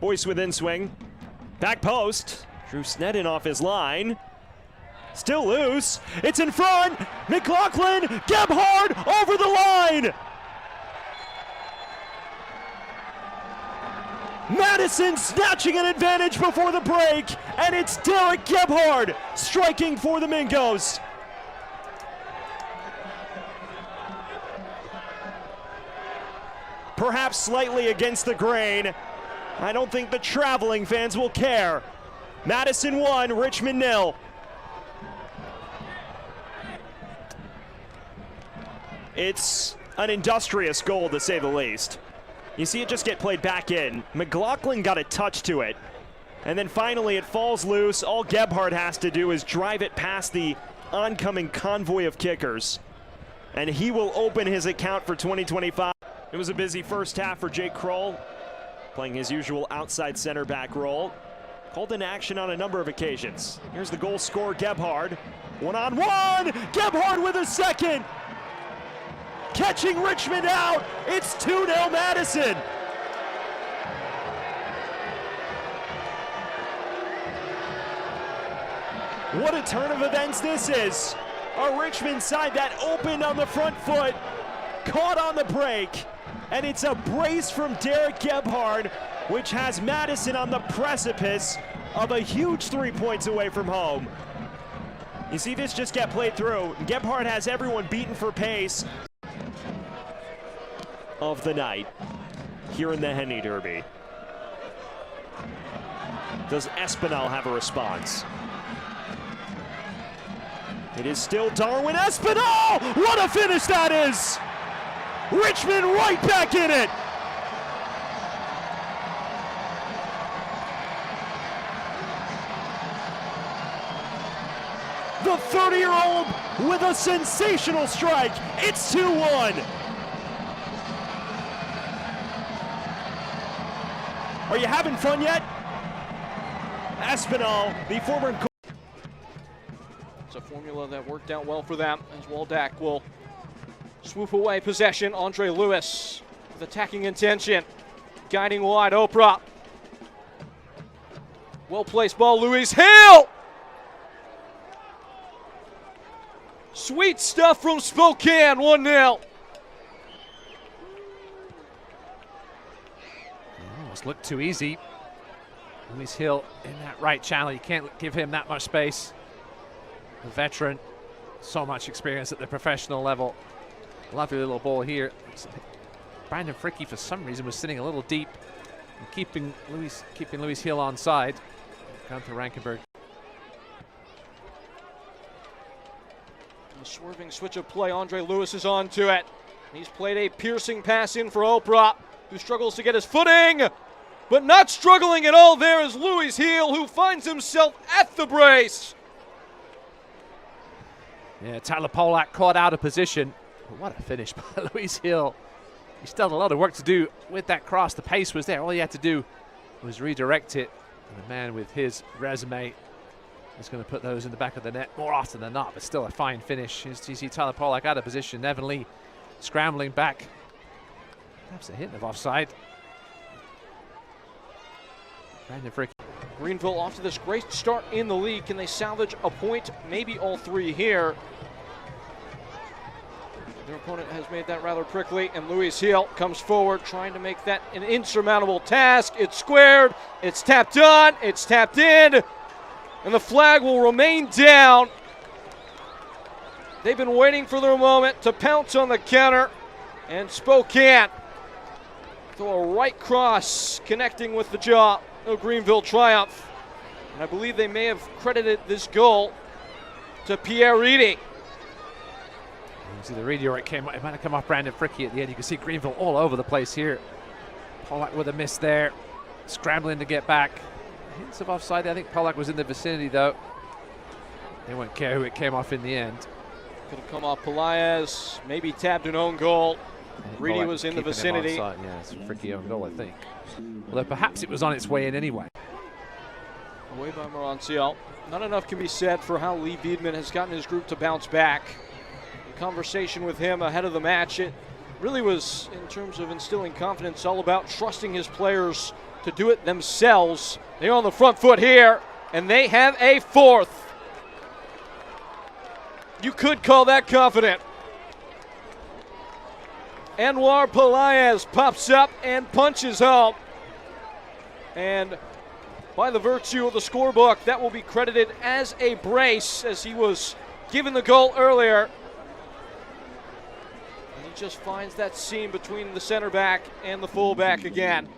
Boyce with in swing. Back post. Drew Sneddon off his line. Still loose. It's in front. McLaughlin. Gebhard over the line. Madison snatching an advantage before the break. And it's Derek Gebhard striking for the Mingos. Perhaps slightly against the grain. I don't think the traveling fans will care. Madison 1, Richmond 0. It's an industrious goal, to say the least. You see it just get played back in. McLaughlin got a touch to it. And then finally it falls loose. All Gebhard has to do is drive it past the oncoming convoy of kickers. And he will open his account for 2025. It was a busy first half for Jake Kroll, playing his usual outside center back role. Called into action on a number of occasions. Here's the goal scorer, Gebhard. One-on-one, Gebhard with a second. Catching Richmond out, it's 2-0 Madison. What a turn of events this is. A Richmond side that opened on the front foot, caught on the break, and it's a brace from Derek Gebhard, which has Madison on the precipice of a huge 3 points away from home. You see this just get played through. Gebhard has everyone beaten for pace of the night here in the Henny Derby. Does Espinal have a response? It is still Darwin Espinal! What a finish that is! Richmond right back in it! The 30-year-old with a sensational strike. It's 2-1. Are you having fun yet? Espinal, the former... It's a formula that worked out well for them as Waldeck will swoop away possession. Andre Lewis with attacking intention. Guiding wide, Oprah. Well-placed ball, Louis Hill! Sweet stuff from Spokane, 1-0. Almost looked too easy. Louis Hill in that right channel. You can't give him that much space. A veteran, so much experience at the professional level. Lovely little ball here. Brandon Fricke, for some reason, was sitting a little deep and keeping Louis Hill onside. Gunther Rankenberg. A swerving switch of play. Andre Lewis is onto it. He's played a piercing pass in for Oprah, who struggles to get his footing, but not struggling at all there is Louis Hill, who finds himself at the brace. Yeah, Tyler Polak caught out of position. But what a finish by Louis Hill. He still had a lot of work to do with that cross. The pace was there. All he had to do was redirect it. And a man with his resume is going to put those in the back of the net more often than not, but still a fine finish. You see Tyler Polak out of position. Nevin Lee scrambling back. Perhaps a hint of offside. Brandon Fricke. Greenville off to this great start in the league. Can they salvage a point? Maybe all three here. Their opponent has made that rather prickly, and Louis Hill comes forward trying to make that an insurmountable task. It's squared, it's tapped on, it's tapped in, and the flag will remain down. They've been waiting for their moment to pounce on the counter, and Spokane throw a right cross connecting with the jaw. No Greenville triumph. And I believe they may have credited this goal to Pierre Reedy. You see the Reedy, it might have come off Brandon Fricke at the end. You can see Greenville all over the place here. Polak with a miss there, scrambling to get back. Hints of offside. I think Polak was in the vicinity though. They won't care who it came off in the end. Could have come off Pelaez, maybe tapped an own goal. Reedy was in the vicinity. Yeah, it's a Fricke own goal, I think. Although perhaps it was on its way in anyway. Away by Moranciel. Not enough can be said for how Lee Wiedemann has gotten his group to bounce back. The conversation with him ahead of the match, it really was, in terms of instilling confidence, all about trusting his players to do it themselves. They're on the front foot here, and they have a fourth. You could call that confident. Anwar Pelaez pops up and punches home. And by the virtue of the scorebook, that will be credited as a brace, as he was given the goal earlier. And he just finds that seam between the center back and the fullback again.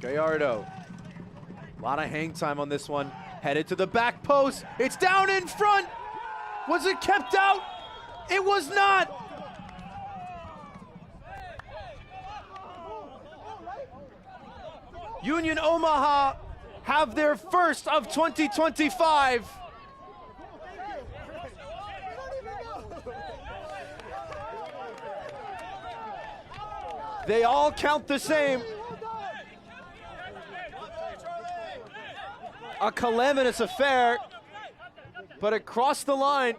Gallardo. A lot of hang time on this one. Headed to the back post. It's down in front. Was it kept out? It was not. Union Omaha have their first of 2025. They all count the same. A calamitous affair, but across the line.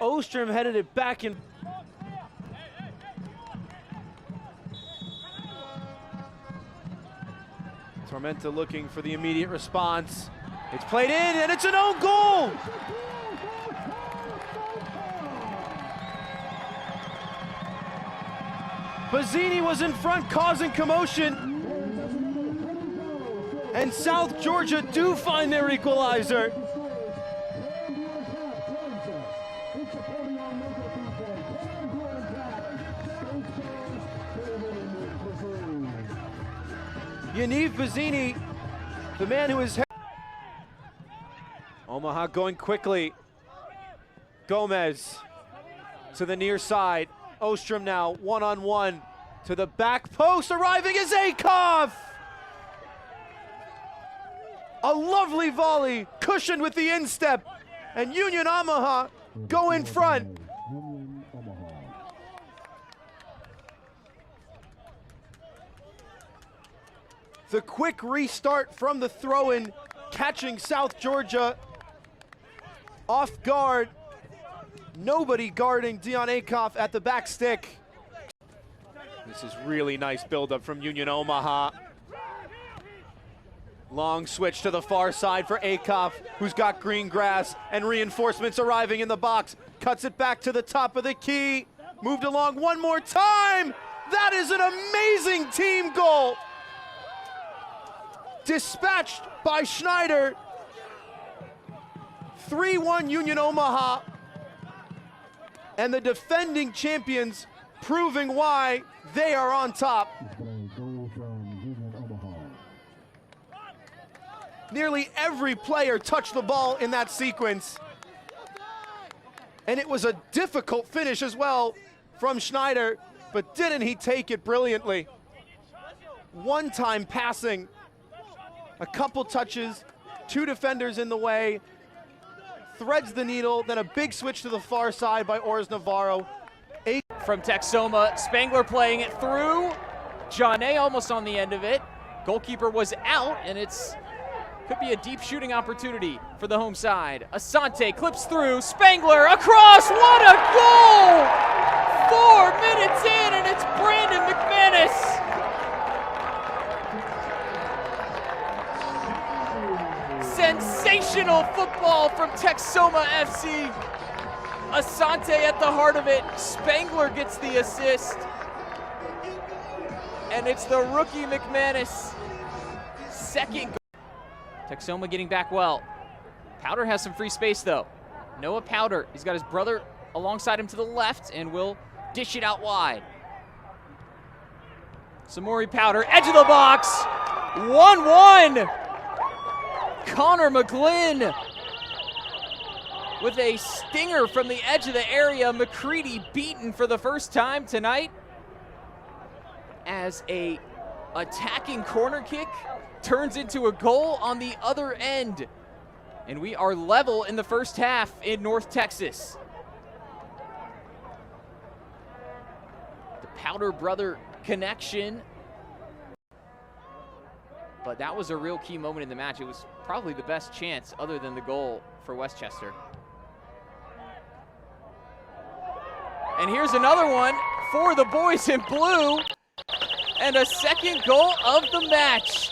Ostrom headed it back in. Tormenta looking for the immediate response. It's played in, and it's an own goal! Bazzini was in front causing commotion. And South Georgia do find their equalizer. Yaniv Bazzini, the man who is... Omaha going quickly. Gomez to the near side. Ostrom now one-on-one to the back post. Arriving is Akoff! A lovely volley, cushioned with the instep. And Union Omaha go in front. The quick restart from the throw-in, catching South Georgia off guard. Nobody guarding Dion Akoff at the back stick. This is really nice buildup from Union Omaha. Long switch to the far side for Akoff, who's got green grass and reinforcements arriving in the box. Cuts it back to the top of the key. Moved along one more time. That is an amazing team goal. Dispatched by Schneider. 3-1 Union Omaha. And the defending champions proving why they are on top. Nearly every player touched the ball in that sequence. And it was a difficult finish as well from Schneider, but didn't he take it brilliantly? One-time passing, a couple touches, two defenders in the way, threads the needle, then a big switch to the far side by Ors Navarro. From Texoma, Spangler playing it through. Johnnet almost on the end of it. Goalkeeper was out, and it's could be a deep shooting opportunity for the home side. Asante clips through, Spangler across, what a goal! 4 minutes in, and it's Brandon McManus. Sensational football from Texoma FC. Asante at the heart of it. Spangler gets the assist. And it's the rookie McManus. Second goal. Texoma getting back well. Powder has some free space though. Noah Powder, he's got his brother alongside him to the left and will dish it out wide. Samori Powder, edge of the box. 1-1. Connor McGlynn with a stinger from the edge of the area. McCready beaten for the first time tonight as a attacking corner kick turns into a goal on the other end. And we are level in the first half in North Texas. The Powder brother connection. But that was a real key moment in the match. It was probably the best chance other than the goal for Westchester. And here's another one for the boys in blue. And a second goal of the match.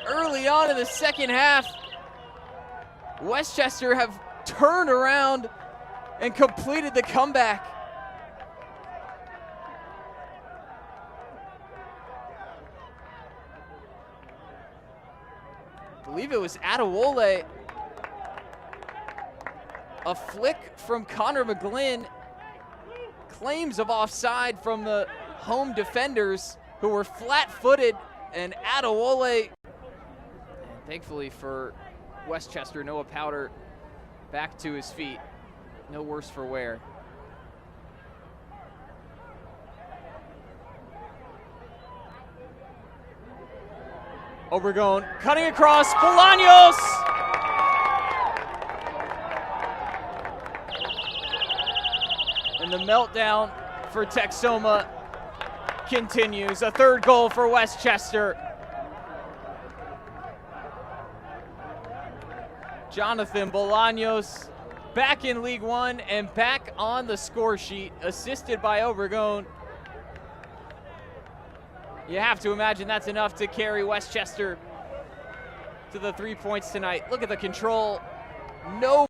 Early on in the second half, Westchester have turned around and completed the comeback. I believe it was Adewole. A flick from Connor McGlynn. Claims of offside from the home defenders who were flat-footed, and Adewole. And thankfully for Westchester, Noah Powder back to his feet. No worse for wear. Obregon cutting across, Bolaños! And the meltdown for Texoma continues. A third goal for Westchester. Jonathan Bolaños back in League One and back on the score sheet, assisted by Obregon. You have to imagine that's enough to carry Westchester to the 3 points tonight. Look at the control. No